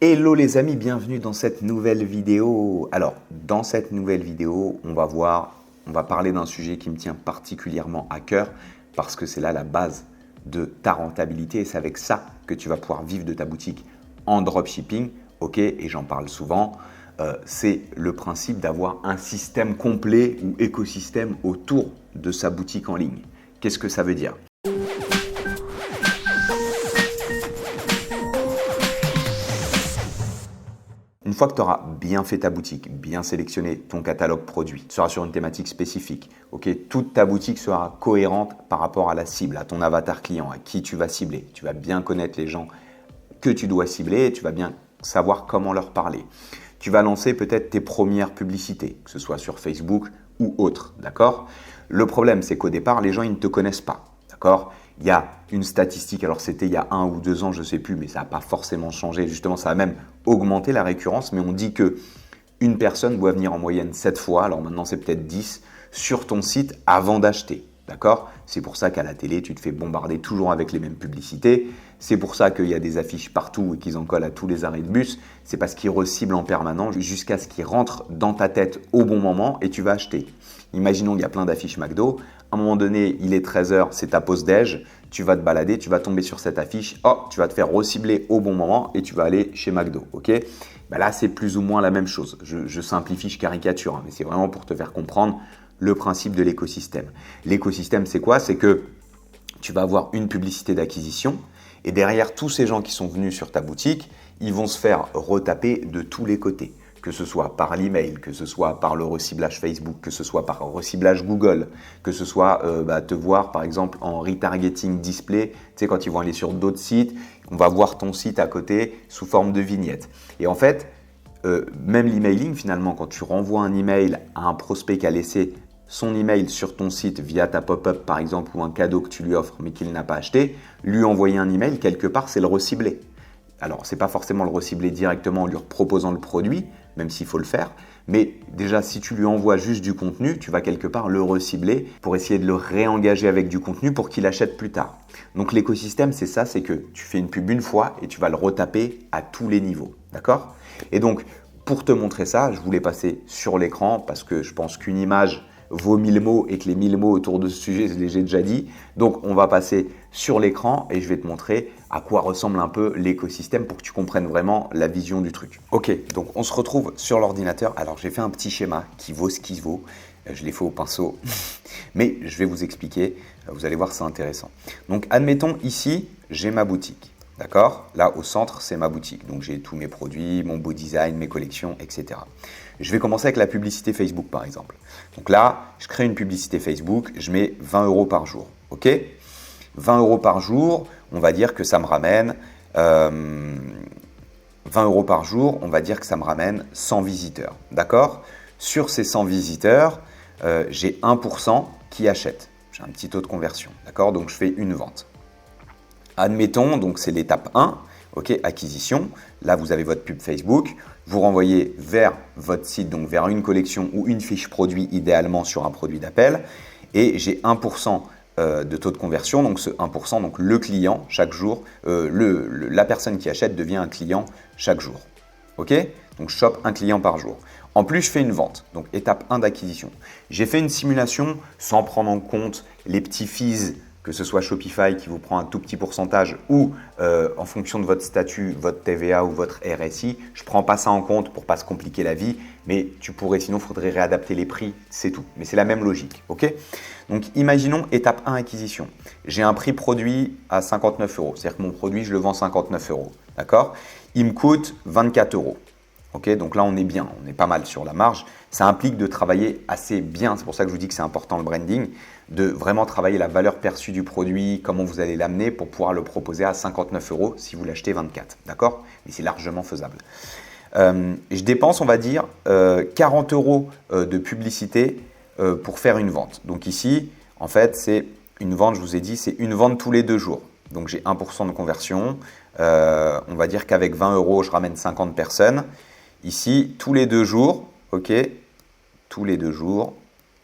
Hello les amis, bienvenue dans cette nouvelle vidéo. Alors, dans cette nouvelle vidéo, on va parler d'un sujet qui me tient particulièrement à cœur parce que c'est là la base de ta rentabilité et c'est avec ça que tu vas pouvoir vivre de ta boutique en dropshipping. Ok, et j'en parle souvent. C'est le principe d'avoir un système complet ou écosystème autour de sa boutique en ligne. Qu'est-ce que ça veut dire ? Une fois que tu auras bien fait ta boutique, bien sélectionné ton catalogue produit, tu seras sur une thématique spécifique, toute ta boutique sera cohérente par rapport à la cible, à ton avatar client, à qui tu vas cibler. Tu vas bien connaître les gens que tu dois cibler et tu vas bien savoir comment leur parler. Tu vas lancer peut-être tes premières publicités, que ce soit sur Facebook ou autre, d'accord ? Le problème, c'est qu'au départ, les gens ils ne te connaissent pas, d'accord ? Il y a une statistique, alors c'était il y a 1 ou 2 ans, je ne sais plus, mais ça n'a pas forcément changé. Justement, ça a même augmenté la récurrence, mais on dit qu'une personne doit venir en moyenne 7 fois, alors maintenant c'est peut-être 10, sur ton site avant d'acheter. D'accord ? C'est pour ça qu'à la télé, tu te fais bombarder toujours avec les mêmes publicités. C'est pour ça qu'il y a des affiches partout et qu'ils en collent à tous les arrêts de bus. C'est parce qu'ils reciblent en permanence jusqu'à ce qu'ils rentrent dans ta tête au bon moment et tu vas acheter. Imaginons qu'il y a plein d'affiches McDo. À un moment donné, il est 13h, c'est ta pause déj. Tu vas te balader, tu vas tomber sur cette affiche. Oh, tu vas te faire recibler au bon moment et tu vas aller chez McDo. Ok ? Ben là, c'est plus ou moins la même chose. Je simplifie, je caricature, hein, mais c'est vraiment pour te faire comprendre le principe de l'écosystème. L'écosystème, c'est quoi ? C'est que tu vas avoir une publicité d'acquisition et derrière tous ces gens qui sont venus sur ta boutique, ils vont se faire retaper de tous les côtés. Que ce soit par l'email, que ce soit par le reciblage Facebook, que ce soit par reciblage Google, que ce soit te voir par exemple en retargeting display. Tu sais, quand ils vont aller sur d'autres sites, on va voir ton site à côté sous forme de vignette. Et en fait, même l'emailing finalement, quand tu renvoies un email à un prospect qui a laissé son email sur ton site via ta pop-up par exemple ou un cadeau que tu lui offres mais qu'il n'a pas acheté, lui envoyer un email quelque part, c'est le recibler. Alors, ce n'est pas forcément le recibler directement en lui proposant le produit, même s'il faut le faire. Mais déjà, si tu lui envoies juste du contenu, tu vas quelque part le recibler pour essayer de le réengager avec du contenu pour qu'il achète plus tard. Donc l'écosystème, c'est ça, c'est que tu fais une pub une fois et tu vas le retaper à tous les niveaux. D'accord ? Et donc, pour te montrer ça, je voulais passer sur l'écran parce que je pense qu'une image vaut 1000 mots et que les 1000 mots autour de ce sujet, je les ai déjà dit. Donc, on va passer sur l'écran et je vais te montrer à quoi ressemble un peu l'écosystème pour que tu comprennes vraiment la vision du truc. Ok, donc on se retrouve sur l'ordinateur. Alors, j'ai fait un petit schéma qui vaut ce qu'il vaut. Je l'ai fait au pinceau, mais je vais vous expliquer. Vous allez voir, c'est intéressant. Donc, admettons ici, j'ai ma boutique. D'accord ? Là, au centre, c'est ma boutique. Donc, j'ai tous mes produits, mon beau design, mes collections, etc. Je vais commencer avec la publicité Facebook, par exemple. Donc là, je crée une publicité Facebook, je mets 20 € par jour. OK ? 20 € par jour, on va dire que ça me ramène 20 € par jour, on va dire que ça me ramène 100 visiteurs. D'accord ? Sur ces 100 visiteurs, j'ai 1% qui achètent. J'ai un petit taux de conversion. D'accord ? Donc, je fais une vente. Admettons, donc c'est l'étape 1, ok, acquisition. Là, vous avez votre pub Facebook. Vous renvoyez vers votre site, donc vers une collection ou une fiche produit, idéalement sur un produit d'appel. Et j'ai 1% de taux de conversion. Donc ce 1%, donc le client, chaque jour, la personne qui achète devient un client chaque jour. Ok ? Donc je chope un client par jour. En plus, je fais une vente. Donc étape 1 d'acquisition. J'ai fait une simulation sans prendre en compte les petits fees, que ce soit Shopify qui vous prend un tout petit pourcentage ou en fonction de votre statut, votre TVA ou votre RSI. Je ne prends pas ça en compte pour ne pas se compliquer la vie, mais tu pourrais, sinon il faudrait réadapter les prix, c'est tout. Mais c'est la même logique. Ok ? Donc imaginons étape 1 acquisition. J'ai un prix produit à 59 €. C'est-à-dire que mon produit, je le vends 59 €. D'accord ? Il me coûte 24 €. Ok, donc là, on est bien, on est pas mal sur la marge. Ça implique de travailler assez bien. C'est pour ça que je vous dis que c'est important le branding, de vraiment travailler la valeur perçue du produit, comment vous allez l'amener pour pouvoir le proposer à 59 € si vous l'achetez 24. D'accord ? Mais c'est largement faisable. Je dépense, on va dire, 40 € de publicité pour faire une vente. Donc ici, en fait, c'est une vente, je vous ai dit, c'est une vente tous les 2 jours. Donc j'ai 1% de conversion. On va dire qu'avec 20 €, je ramène 50 personnes. Ici, tous les 2 jours, ok, tous les 2 jours,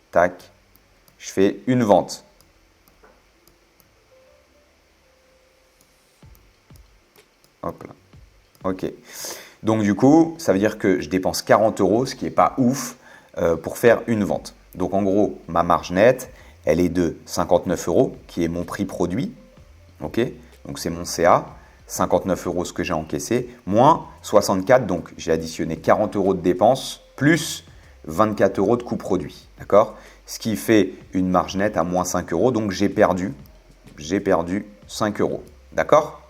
tac, je fais une vente. Hop là. Ok. Donc du coup, ça veut dire que je dépense 40 euros, ce qui n'est pas ouf pour faire une vente. Donc en gros, ma marge nette, elle est de 59 euros, qui est mon prix produit. Ok, donc c'est mon CA. 59 euros ce que j'ai encaissé, moins 64, donc j'ai additionné 40 euros de dépenses, plus 24 euros de coût produit. D'accord? Ce qui fait une marge nette à moins 5 euros, donc j'ai perdu 5 euros. D'accord?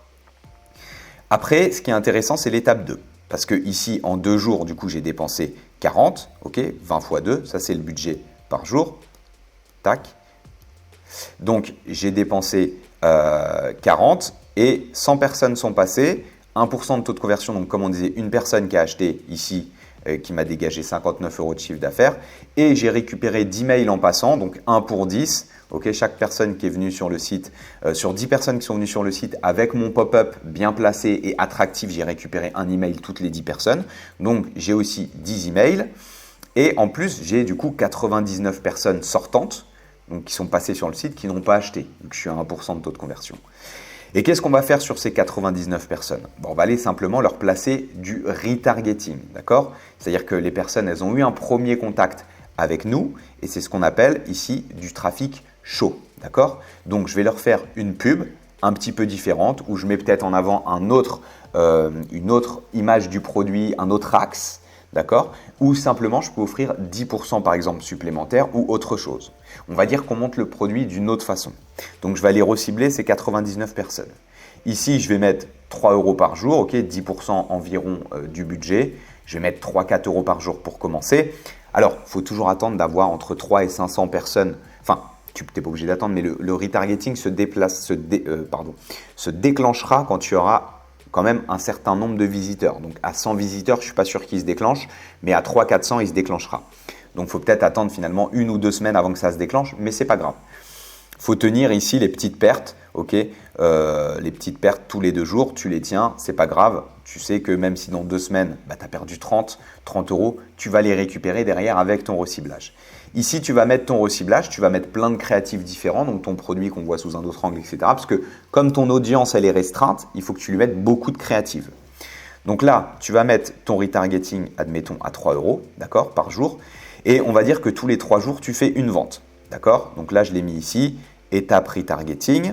Après, ce qui est intéressant, c'est l'étape 2. Parce que ici, en 2 jours, du coup, j'ai dépensé 40, ok, 20 fois 2, ça c'est le budget par jour. Tac. Donc, j'ai dépensé 40 et 100 personnes sont passées. 1% de taux de conversion, donc comme on disait, une personne qui a acheté ici, qui m'a dégagé 59 euros de chiffre d'affaires. Et j'ai récupéré 10 mails en passant, donc 1 pour 10. Okay, chaque personne qui est venue sur le site, sur 10 personnes qui sont venues sur le site avec mon pop-up bien placé et attractif, j'ai récupéré un email toutes les 10 personnes. Donc, j'ai aussi 10 emails. Et en plus, j'ai du coup 99 personnes sortantes, donc qui sont passées sur le site, qui n'ont pas acheté. Donc, je suis à 1% de taux de conversion. Et qu'est-ce qu'on va faire sur ces 99 personnes? Bon, on va aller simplement leur placer du retargeting, d'accord? C'est-à-dire que les personnes, elles ont eu un premier contact avec nous et c'est ce qu'on appelle ici du trafic chaud, d'accord? Donc, je vais leur faire une pub un petit peu différente où je mets peut-être en avant une autre image du produit, un autre axe, d'accord? Ou simplement, je peux offrir 10% par exemple supplémentaire ou autre chose. On va dire qu'on monte le produit d'une autre façon. Donc, je vais aller recibler ces 99 personnes. Ici, je vais mettre 3 euros par jour, ok, 10% environ du budget. Je vais mettre 3-4 euros par jour pour commencer. Alors, il faut toujours attendre d'avoir entre 3 et 500 personnes. Enfin, tu n'es pas obligé d'attendre, mais le retargeting se déclenchera quand tu auras quand même un certain nombre de visiteurs. Donc, à 100 visiteurs, je ne suis pas sûr qu'il se déclenche, mais à 300-400, il se déclenchera. Donc, il faut peut-être attendre finalement 1 ou 2 semaines avant que ça se déclenche, mais ce n'est pas grave. Il faut tenir ici les petites pertes, ok, les petites pertes tous les 2 jours, tu les tiens, c'est pas grave. Tu sais que même si dans 2 semaines, tu as perdu 30 euros, tu vas les récupérer derrière avec ton reciblage. Ici, tu vas mettre ton reciblage, tu vas mettre plein de créatifs différents, donc ton produit qu'on voit sous un autre angle, etc. Parce que comme ton audience, elle est restreinte, il faut que tu lui mettes beaucoup de créatives. Donc là, tu vas mettre ton retargeting, admettons, à 3 euros, d'accord, par jour. Et on va dire que tous les 3 jours, tu fais une vente. D'accord? Donc là, je l'ai mis ici, étape retargeting.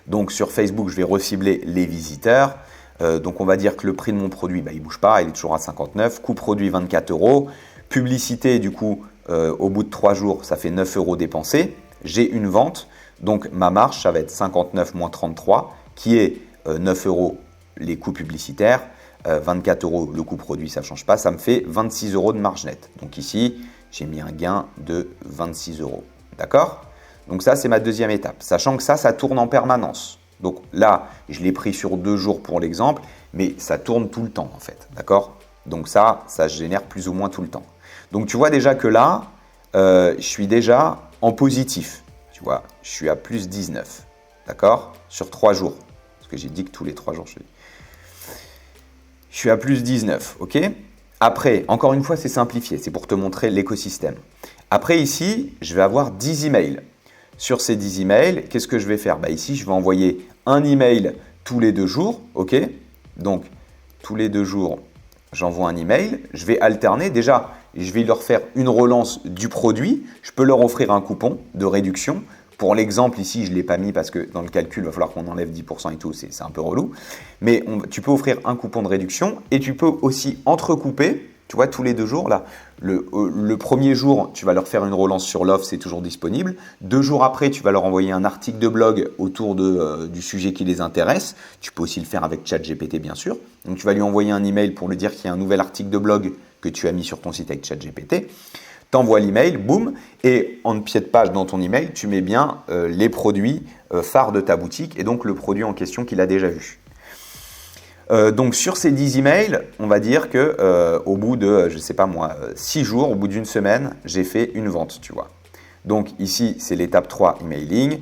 Donc sur Facebook, je vais recibler les visiteurs. Donc on va dire que le prix de mon produit, il ne bouge pas, il est toujours à 59. Coût produit 24 euros. Publicité, du coup, au bout de 3 jours, ça fait 9 euros dépensés. J'ai une vente. Donc ma marge, ça va être 59 moins 33, qui est 9 euros les coûts publicitaires. 24 euros le coût produit, ça ne change pas. Ça me fait 26 euros de marge nette. Donc ici, j'ai mis un gain de 26 euros. D'accord? Donc ça, c'est ma deuxième étape. Sachant que ça tourne en permanence. Donc là, je l'ai pris sur 2 jours pour l'exemple, mais ça tourne tout le temps en fait. D'accord? Donc ça se génère plus ou moins tout le temps. Donc tu vois déjà que là, je suis déjà en positif. Tu vois, je suis à plus 19. D'accord? Sur 3 jours. Parce que j'ai dit que tous les 3 jours, je suis à plus 19. Ok? Après, encore une fois, c'est simplifié. C'est pour te montrer l'écosystème. Après, ici, je vais avoir 10 emails. Sur ces 10 emails, qu'est-ce que je vais faire? Ici, je vais envoyer un email tous les 2 jours. Ok? Donc, tous les 2 jours, j'envoie un email. Je vais alterner. Déjà, je vais leur faire une relance du produit. Je peux leur offrir un coupon de réduction. Pour l'exemple, ici, je ne l'ai pas mis parce que dans le calcul, il va falloir qu'on enlève 10% et tout. C'est un peu relou. Mais tu peux offrir un coupon de réduction et tu peux aussi entrecouper. Tu vois, tous les 2 jours, là, le premier jour, tu vas leur faire une relance sur l'offre, c'est toujours disponible. 2 jours après, tu vas leur envoyer un article de blog autour du sujet qui les intéresse. Tu peux aussi le faire avec ChatGPT, bien sûr. Donc, tu vas lui envoyer un email pour lui dire qu'il y a un nouvel article de blog que tu as mis sur ton site avec ChatGPT. Tu envoies l'email, boum, et en pied de page dans ton email, tu mets bien les produits phares de ta boutique et donc le produit en question qu'il a déjà vu. Donc sur ces 10 emails, on va dire que au bout de, je sais pas moi, 6 jours, au bout d'une semaine, j'ai fait une vente, tu vois. Donc ici, c'est l'étape 3, emailing.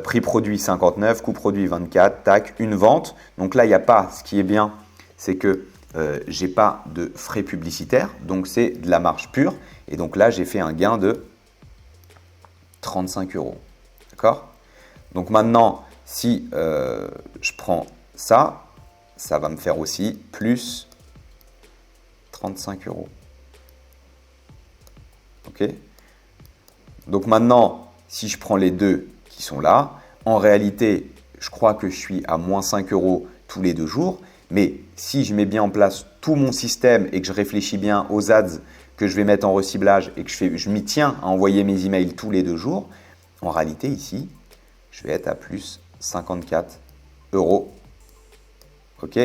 Prix produit 59, coût produit 24, tac, une vente. Donc là, il n'y a pas, ce qui est bien, c'est que j'ai pas de frais publicitaires, donc c'est de la marge pure. Et donc là, j'ai fait un gain de 35 euros. D'accord? Donc maintenant, si je prends ça, ça va me faire aussi plus 35 euros. Ok. Donc maintenant, si je prends les deux qui sont là, en réalité, je crois que je suis à moins 5 euros tous les 2 jours. Mais si je mets bien en place tout mon système et que je réfléchis bien aux ads que je vais mettre en reciblage et que je m'y tiens à envoyer mes emails tous les 2 jours, en réalité ici, je vais être à plus 54 euros. Ok,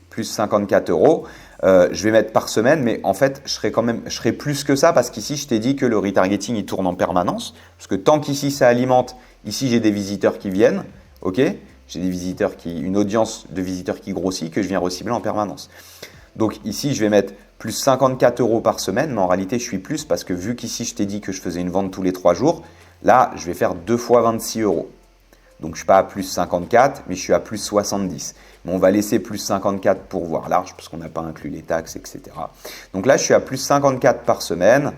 plus 54 euros. Je vais mettre par semaine, mais en fait, je serai plus que ça parce qu'ici, je t'ai dit que le retargeting, il tourne en permanence. Parce que tant qu'ici, ça alimente, ici, j'ai des visiteurs qui viennent. Ok, j'ai une audience de visiteurs qui grossit que je viens recibler en permanence. Donc ici, je vais mettre plus 54 euros par semaine, mais en réalité, je suis plus parce que vu qu'ici, je t'ai dit que je faisais une vente tous les 3 jours, là, je vais faire 2 fois 26 euros. Donc, je ne suis pas à plus 54, mais je suis à plus 70. Mais on va laisser plus 54 pour voir large, parce qu'on n'a pas inclus les taxes, etc. Donc là, je suis à plus 54 par semaine,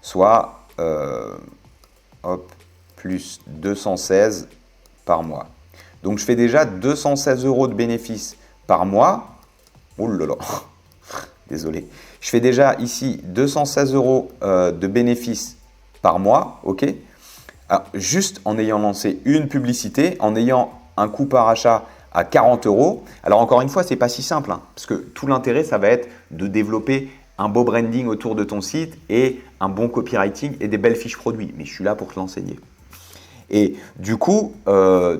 soit plus 216 par mois. Donc, je fais déjà 216 euros de bénéfices par mois. Oh là là, désolé. Je fais déjà ici 216 euros de bénéfices par mois, ok ? Alors, juste en ayant lancé une publicité, en ayant un coût par achat à 40 euros. Alors encore une fois, ce n'est pas si simple, hein, parce que tout l'intérêt, ça va être de développer un beau branding autour de ton site et un bon copywriting et des belles fiches produits. Mais je suis là pour te l'enseigner. Et du coup,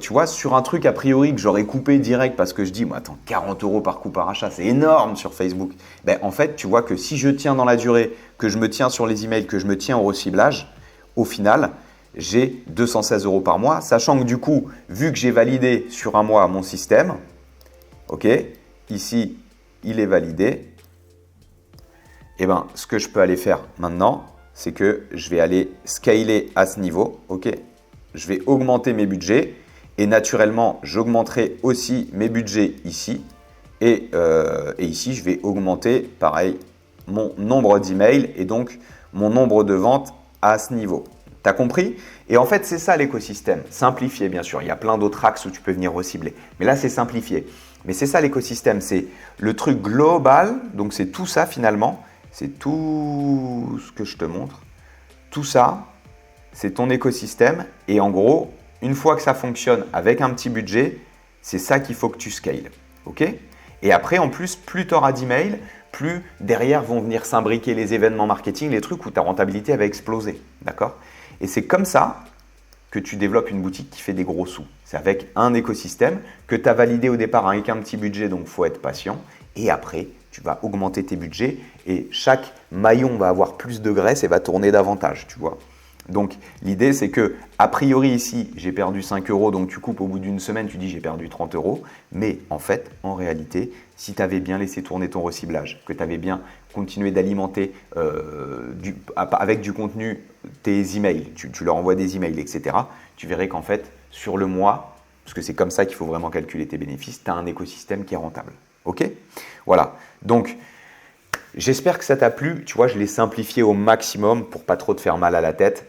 tu vois, sur un truc a priori que j'aurais coupé direct parce que je dis, moi, attends, 40 euros par coût par achat, c'est énorme sur Facebook. Ben, en fait, tu vois que si je tiens dans la durée, que je me tiens sur les emails, que je me tiens au reciblage, au final, j'ai 216 euros par mois, sachant que du coup, vu que j'ai validé sur un mois mon système, ok, ici, il est validé, et ben, ce que je peux aller faire maintenant, c'est que je vais aller scaler à ce niveau, ok, je vais augmenter mes budgets et naturellement, j'augmenterai aussi mes budgets ici et ici, je vais augmenter, pareil, mon nombre d'emails et donc mon nombre de ventes à ce niveau. Tu as compris? Et en fait, c'est ça l'écosystème. Simplifié, bien sûr. Il y a plein d'autres axes où tu peux venir recibler. Mais là, c'est simplifié. Mais c'est ça l'écosystème. C'est le truc global. Donc, c'est tout ça finalement. C'est tout ce que je te montre. Tout ça, c'est ton écosystème. Et en gros, une fois que ça fonctionne avec un petit budget, c'est ça qu'il faut que tu scales. OK? Et après, en plus, plus tu auras d'emails, plus derrière vont venir s'imbriquer les événements marketing, les trucs où ta rentabilité va exploser. D'accord? Et c'est comme ça que tu développes une boutique qui fait des gros sous. C'est avec un écosystème que tu as validé au départ avec un petit budget, donc il faut être patient. Et après, tu vas augmenter tes budgets et chaque maillon va avoir plus de graisse et va tourner davantage, tu vois. Donc, l'idée, c'est que, a priori, ici, j'ai perdu 5 euros, donc tu coupes au bout d'une semaine, tu dis j'ai perdu 30 euros. Mais en fait, en réalité, si tu avais bien laissé tourner ton reciblage, que tu avais bien continué d'alimenter avec du contenu tes emails, tu leur envoies des emails, etc., tu verrais qu'en fait, sur le mois, parce que c'est comme ça qu'il faut vraiment calculer tes bénéfices, tu as un écosystème qui est rentable. OK ? Voilà. Donc, j'espère que ça t'a plu. Tu vois, je l'ai simplifié au maximum pour pas trop te faire mal à la tête.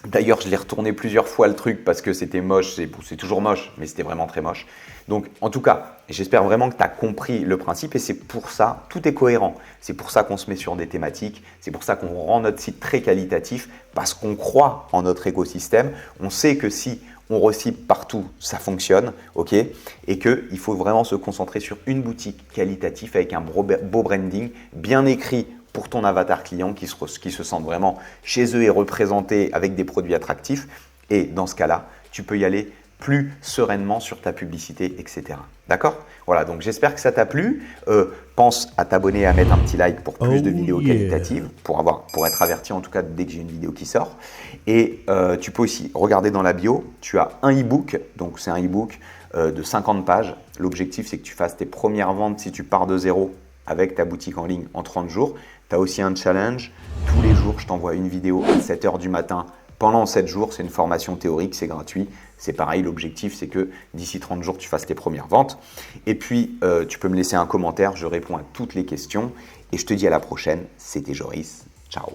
D'ailleurs, je l'ai retourné plusieurs fois le truc parce que c'était moche. C'est toujours moche, mais c'était vraiment très moche. Donc, en tout cas, j'espère vraiment que tu as compris le principe et c'est pour ça, tout est cohérent. C'est pour ça qu'on se met sur des thématiques. C'est pour ça qu'on rend notre site très qualitatif parce qu'on croit en notre écosystème. On sait que si on recible partout, ça fonctionne, ok, et qu'il faut vraiment se concentrer sur une boutique qualitative avec un beau branding bien écrit pour ton avatar client qui se sente vraiment chez eux et représenté avec des produits attractifs. Et dans ce cas-là, tu peux y aller plus sereinement sur ta publicité, etc. D'accord? Voilà, donc j'espère que ça t'a plu. Pense à t'abonner et à mettre un petit like pour plus de vidéos qualitatives, pour être averti en tout cas dès que j'ai une vidéo qui sort. Et tu peux aussi regarder dans la bio, tu as un e-book, donc c'est un e-book de 50 pages. L'objectif, c'est que tu fasses tes premières ventes si tu pars de zéro avec ta boutique en ligne en 30 jours. Tu as aussi un challenge. Tous les jours, je t'envoie une vidéo à 7 h du matin pendant 7 jours. C'est une formation théorique, c'est gratuit. C'est pareil, l'objectif, c'est que d'ici 30 jours, tu fasses tes premières ventes. Et puis, tu peux me laisser un commentaire. Je réponds à toutes les questions. Et je te dis à la prochaine. C'était Joris. Ciao.